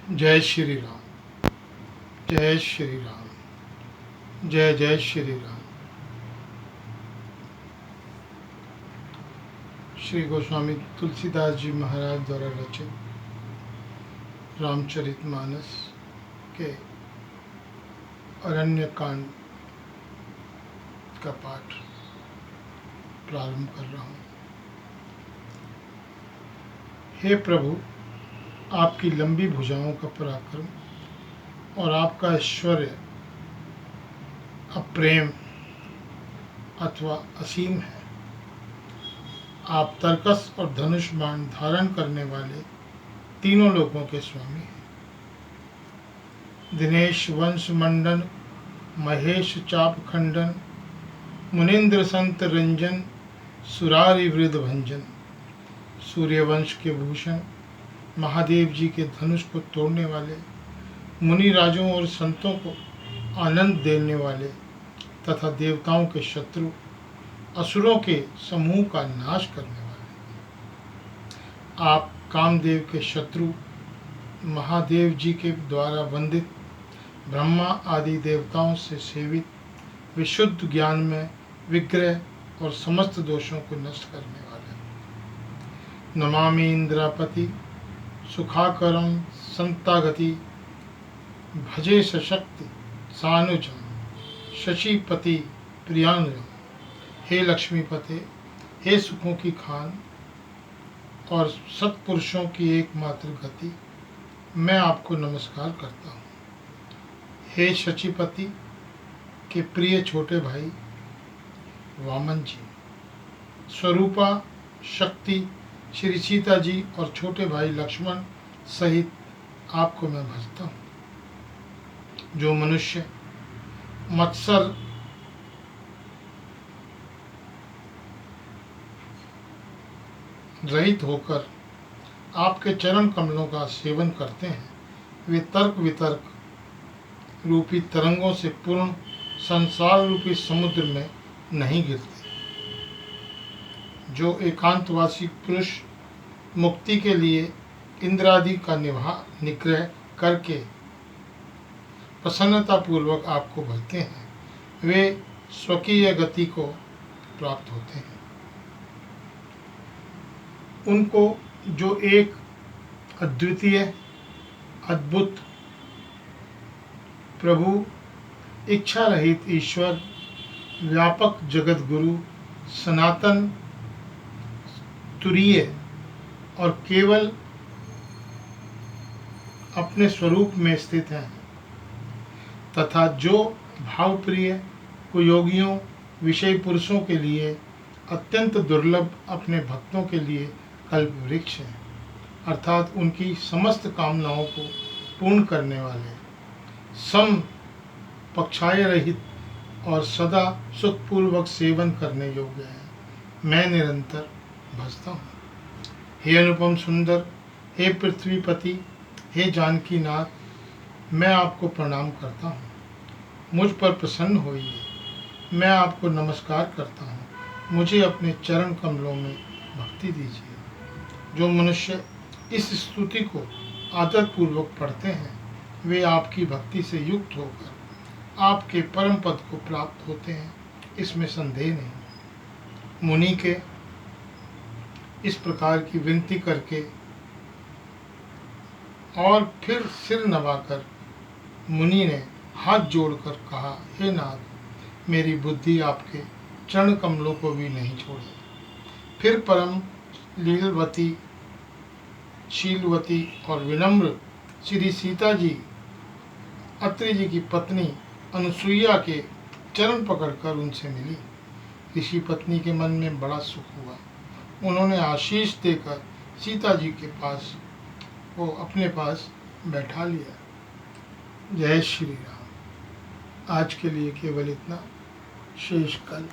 जय श्री राम। जय श्री राम। जय जय श्री राम। श्री गोस्वामी तुलसीदास जी महाराज द्वारा रचित रामचरितमानस के अरण्य कांड का पाठ प्रारंभ कर रहा हूँ। हे प्रभु, आपकी लंबी भुजाओं का पराक्रम और आपका ऐश्वर्य अप्रेम अथवा असीम है। आप तरकस और धनुष बाण धारण करने वाले तीनों लोगों के स्वामी हैं। दिनेश वंश मंडन, महेश चाप खंडन, मुनीन्द्र संत रंजन, सुरारि वृद भंजन। सूर्यवंश के भूषण, महादेव जी के धनुष को तोड़ने वाले, मुनि राजों और संतों को आनंद देने वाले तथा देवताओं के शत्रु असुरों के समूह का नाश करने वाले। आप कामदेव के शत्रु महादेव जी के द्वारा वंदित ब्रह्मा आदि देवताओं से सेवित विशुद्ध ज्ञान में विग्रह और समस्त दोषों को नष्ट करने वाले। नमामि इंद्रापति सुखाकरम संतागति, भजे सशक्ति सानुजम, शशिपति प्रियानुजम। हे लक्ष्मीपते, हे सुखों की खान और सत्पुरुषों की एकमात्र गति, मैं आपको नमस्कार करता हूँ। हे शचिपति के प्रिय छोटे भाई वामन जी, स्वरूपा शक्ति श्री सीता जी और छोटे भाई लक्ष्मण सहित आपको मैं भजता हूँ। जो मनुष्य मत्सर रहित होकर आपके चरण कमलों का सेवन करते हैं, वे तर्क वितर्क रूपी तरंगों से पूर्ण संसार रूपी समुद्र में नहीं गिरते। जो एकांतवासी पुरुष मुक्ति के लिए इंद्रादि का निग्रह करके प्रसन्नता पूर्वक आपको भजते हैं, वे स्वकीय गति को प्राप्त होते हैं। उनको जो एक अद्वितीय अद्भुत प्रभु, इच्छा रहित ईश्वर, व्यापक जगत गुरु, सनातन तुरीय और केवल अपने स्वरूप में स्थित है तथा जो भावप्रिय कुयोगियों विषय पुरुषों के लिए अत्यंत दुर्लभ अपने भक्तों के लिए कल्प वृक्ष है, अर्थात उनकी समस्त कामनाओं को पूर्ण करने वाले, सम पक्षाय रहित और सदा सुखपूर्वक सेवन करने योग्य है, मैं निरंतर भजता हूँ। हे अनुपम सुंदर, हे पृथ्वीपति, हे जानकी नाथ, मैं आपको प्रणाम करता हूँ। मुझ पर प्रसन्न होइए, मैं आपको नमस्कार करता हूँ। मुझे अपने चरण कमलों में भक्ति दीजिए। जो मनुष्य इस स्तुति को आदरपूर्वक पढ़ते हैं, वे आपकी भक्ति से युक्त होकर आपके परम पद को प्राप्त होते हैं, इसमें संदेह नहीं। मुनि के इस प्रकार की विनती करके और फिर सिर नवाकर मुनि ने हाथ जोड़कर कहा, हे नाथ, मेरी बुद्धि आपके चरण कमलों को भी नहीं छोड़े। फिर परम लीलवती, शीलवती और विनम्र श्री सीता जी अत्रि जी की पत्नी अनुसुईया के चरण पकड़कर उनसे मिली। ऋषि पत्नी के मन में बड़ा सुख हुआ। उन्होंने आशीष देकर सीता जी के पास को अपने पास बैठा लिया। जय श्री राम। आज के लिए केवल इतना, शेष कल।